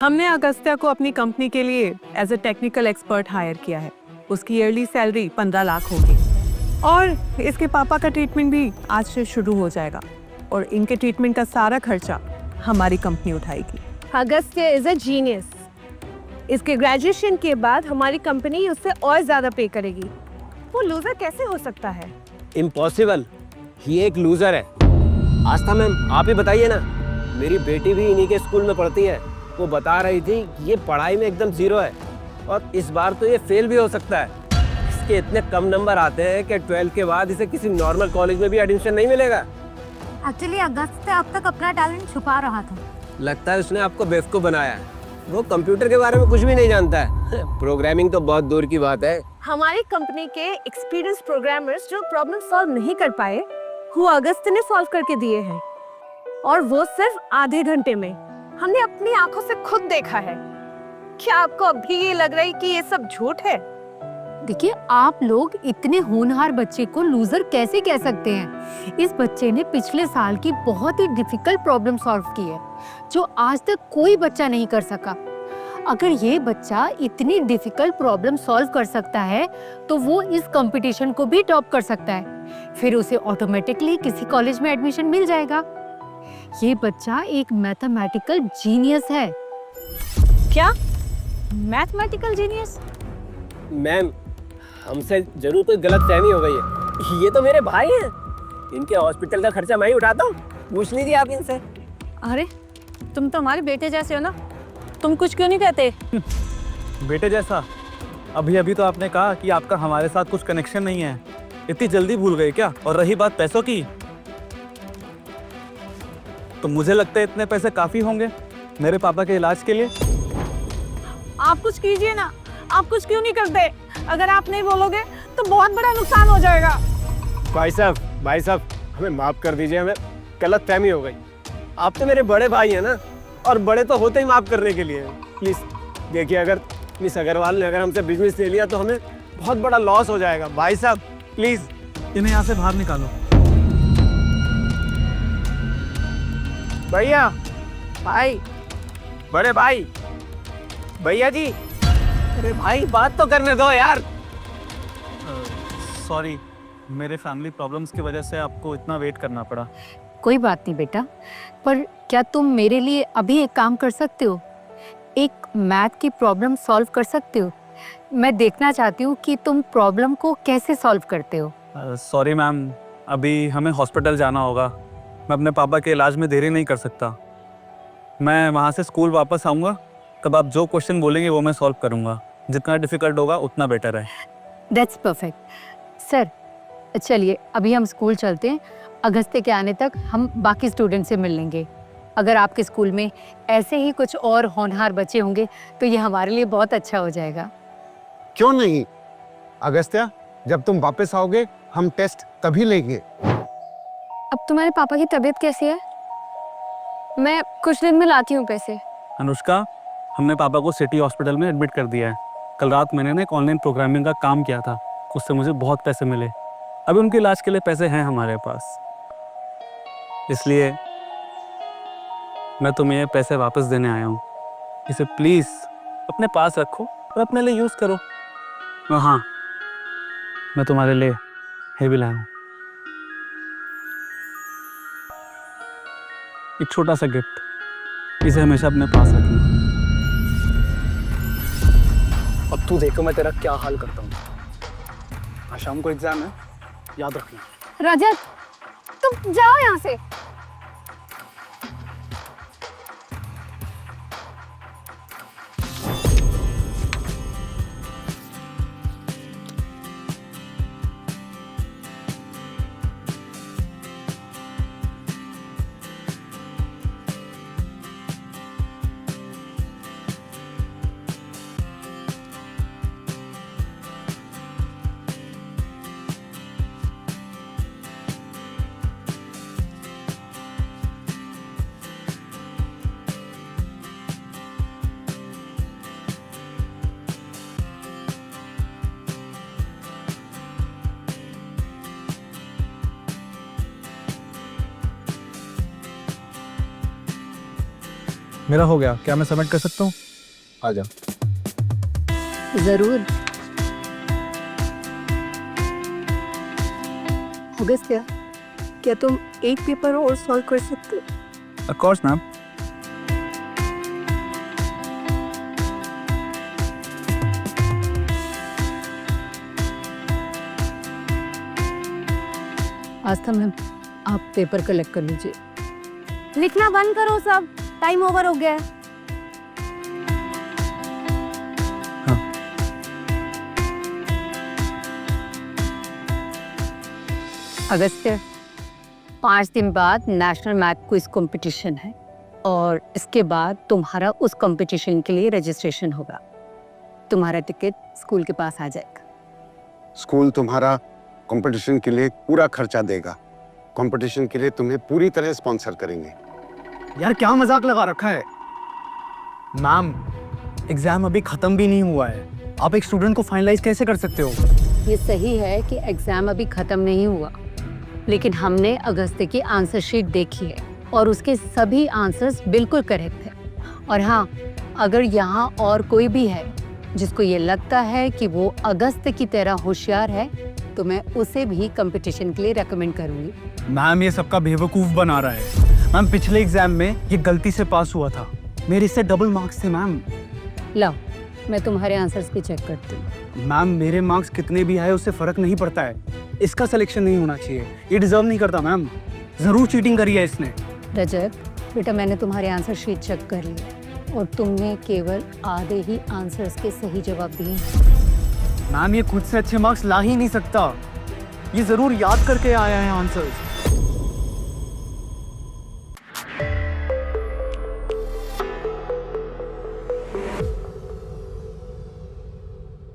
हमने अगस्त्या को अपनी कंपनी के लिए as a technical expert hire किया है। उसकी ईयरली सैलरी 15 लाख होगी और इसके पापा का ट्रीटमेंट भी आज से शुरू हो जाएगा और इनके ट्रीटमेंट का सारा खर्चा हमारी कंपनी उठाएगी। Agastya is a genius. इसके ग्रेजुएशन के बाद हमारी कंपनी उससे और ज्यादा पे करेगी। वो लूजर कैसे हो सकता है? इम्पॉसिबल, ये एक लूजर है। आस्था मैम, आप ही बताइए ना। मेरी बेटी भी इन्हीं के स्कूल में पढ़ती है। वो बता रही थी कि ये पढ़ाई में एकदम जीरो है और इस बार तो ये फेल भी हो सकता है। इसके इतने कम नंबर आते हैं कि 12 के बाद इसे किसी नॉर्मल कॉलेज में भी एडमिशन नहीं मिलेगा। एक्चुअली अगस्त्या अब तक अपना टैलेंट छुपा रहा था। लगता है उसने आपको बेवकूफ बनाया है। वो कंप्यूटर के बारे में कुछ भी नहीं जानता है। प्रोग्रामिंग तो बहुत दूर की बात है। हमारी कंपनी के एक्सपीरियंस प्रोग्रामर्स जो प्रॉब्लम सॉल्व नहीं कर पाए, वो अगस्त्या ने सॉल्व करके दिए हैं और वो सिर्फ आधे घंटे में। हमने अपनी आंखों से खुद देखा है। क्या आपको अभी ये लग रहा है कि ये सब झूठ है? देखिए, आप लोग इतने होनहार बच्चे को लूजर कैसे कह सकते हैं? इस बच्चे ने पिछले साल की बहुत ही डिफिकल्ट प्रॉब्लम सॉल्व की है जो आज तक कोई बच्चा नहीं कर सका। अगर ये बच्चा इतनी डिफिकल्ट प्रॉब्लम सॉल्व कर सकता है तो वो इस कंपटीशन को भी टॉप कर सकता है। फिर उसे ऑटोमेटिकली किसी कॉलेज में एडमिशन मिल जाएगा। ये बच्चा एक मैथमेटिकल जीनियस है। क्या मैथमेटिकल जीनियस? मैम, हमसे जरूर कोई गलत फहमी हो गई है। ये तो मेरे भाई हैं। इनके हॉस्पिटल का खर्चा मैं ही उठाता हूँ। पूछ लीजिए आप इनसे। अरे तुम तो हमारे बेटे जैसे हो ना, तुम कुछ क्यों नहीं कहते? बेटे जैसा? अभी अभी तो आपने कहा कि आपका हमारे साथ कुछ कनेक्शन नहीं है। इतनी जल्दी भूल गए क्या? और रही बात पैसों की, तो मुझे लगता है इतने पैसे काफी होंगे मेरे पापा के इलाज के लिए। आप कुछ कीजिए ना। आप कुछ क्यों नहीं करते? अगर आप नहीं बोलोगे तो बहुत बड़ा नुकसान हो जाएगा। भाई साहब, हमें माफ कर दीजिए। हमें गलत फहमी हो गई। आप तो मेरे बड़े भाई हैं ना, और बड़े तो होते ही माफ करने के लिए। प्लीज देखिए, अगर मिस अग्रवाल ने अगर हमसे बिजनेस ले लिया तो हमें बहुत बड़ा लॉस हो जाएगा। भाई साहब प्लीज इन्हें यहाँ से बाहर निकालो। भैया, भाई, बड़े भाई, भैया जी, अरे भाई बात तो करने दो यार। सॉरी, मेरे फैमिली प्रॉब्लम्स की वजह से आपको इतना वेट करना पड़ा। कोई बात नहीं बेटा, पर क्या तुम मेरे लिए अभी एक काम कर सकते हो? एक मैथ की प्रॉब्लम सॉल्व कर सकते हो? मैं देखना चाहती हूँ कि तुम प्रॉब्लम को कैसे सॉल्व करते हो। सॉरी मैम, अभी हमें हॉस्पिटल जाना होगा। मैं अपने पापा के इलाज में देरी नहीं कर सकता। मैं वहाँ से स्कूल वापस आऊँगा, तब आप जो क्वेश्चन बोलेंगे वो मैं सॉल्व करूँगा। जितना डिफिकल्ट होगा उतना बेटर है। That's perfect sir. चलिए अभी हम स्कूल चलते हैं। अगस्त्य के आने तक हम बाकी स्टूडेंट से मिल लेंगे। अगर आपके स्कूल में ऐसे ही कुछ और होनहार बच्चे होंगे तो ये हमारे लिए बहुत अच्छा हो जाएगा। क्यों नहीं अगस्त्या, जब तुम वापस आओगे हम टेस्ट तभी लेंगे। अब तुम्हारे पापा की तबीयत कैसी है? मैं कुछ दिन में लाती हूँ पैसे। अनुष्का, हमने पापा को सिटी हॉस्पिटल में एडमिट कर दिया है। कल रात मैंने ना एक ऑनलाइन प्रोग्रामिंग का काम किया था, उससे मुझे बहुत पैसे मिले। अभी उनके इलाज के लिए पैसे हैं हमारे पास, इसलिए मैं तुम्हें ये पैसे वापस देने आया हूँ। इसे प्लीज़ अपने पास रखो और अपने लिए यूज़ करो। और हाँ, मैं तुम्हारे लिए ये भी लाया हूँ, एक छोटा सा गिफ्ट। इसे हमेशा अपने पास रखना। अब तू देखो मैं तेरा क्या हाल करता हूँ। आज शाम को एग्जाम है, याद रखना। रजत, तुम जाओ यहाँ से। मेरा हो गया, क्या मैं सबमिट कर सकता हूँ? आ जा। जरूर। अगस्त्या, क्या तुम एक पेपर और सॉल्व कर सकते हो? Of course ma'am. Aastha ma'am, आप पेपर कलेक्ट कर लीजिए। लिखना बंद करो सब, टाइम ओवर हो गया है। अगस्त्य, 5 दिन बाद नेशनल मैथ क्विज कंपटीशन है और इसके बाद तुम्हारा उस कंपटीशन के लिए रजिस्ट्रेशन होगा। तुम्हारा टिकट स्कूल के पास आ जाएगा। स्कूल तुम्हारा कंपटीशन के लिए पूरा खर्चा देगा। कंपटीशन के लिए तुम्हें पूरी तरह स्पॉन्सर करेंगे। यार क्या मजाक लगा रखा है? मैम, एग्जाम अभी खत्म भी नहीं हुआ है, आप एक स्टूडेंट को फाइनलाइज कैसे कर सकते हो? ये सही है कि एग्जाम अभी खत्म नहीं हुआ, लेकिन हमने अगस्त्य की आंसर शीट देखी है और उसके सभी आंसर्स बिल्कुल करेक्ट है। और हाँ, अगर यहाँ और कोई भी है जिसको ये लगता है कि वो अगस्त्य की तरह होशियार है, तो मैं उसे भी कंपटीशन के लिए रेकमेंड करूँगी। मैम, ये सबका बेवकूफ़ बना रहा है। मैम, पिछले एग्जाम में ये गलती से पास हुआ था, मेरे इससे डबल मार्क्स थे मैम। लाओ, मैं तुम्हारे आंसर्स भी चेक करती हूँ। मैम, मेरे मार्क्स कितने भी आए उससे फर्क नहीं पड़ता है, इसका सिलेक्शन नहीं होना चाहिए, ये डिजर्व नहीं करता मैम। जरूर चीटिंग करी है इसने। रजत बेटा, मैंने तुम्हारे आंसर शीट चेक कर ली और तुमने केवल आधे ही आंसर्स के सही जवाब दिए। मैम, ये खुद से अच्छे मार्क्स ला ही नहीं सकता, ये जरूर याद करके आया है आंसर्स।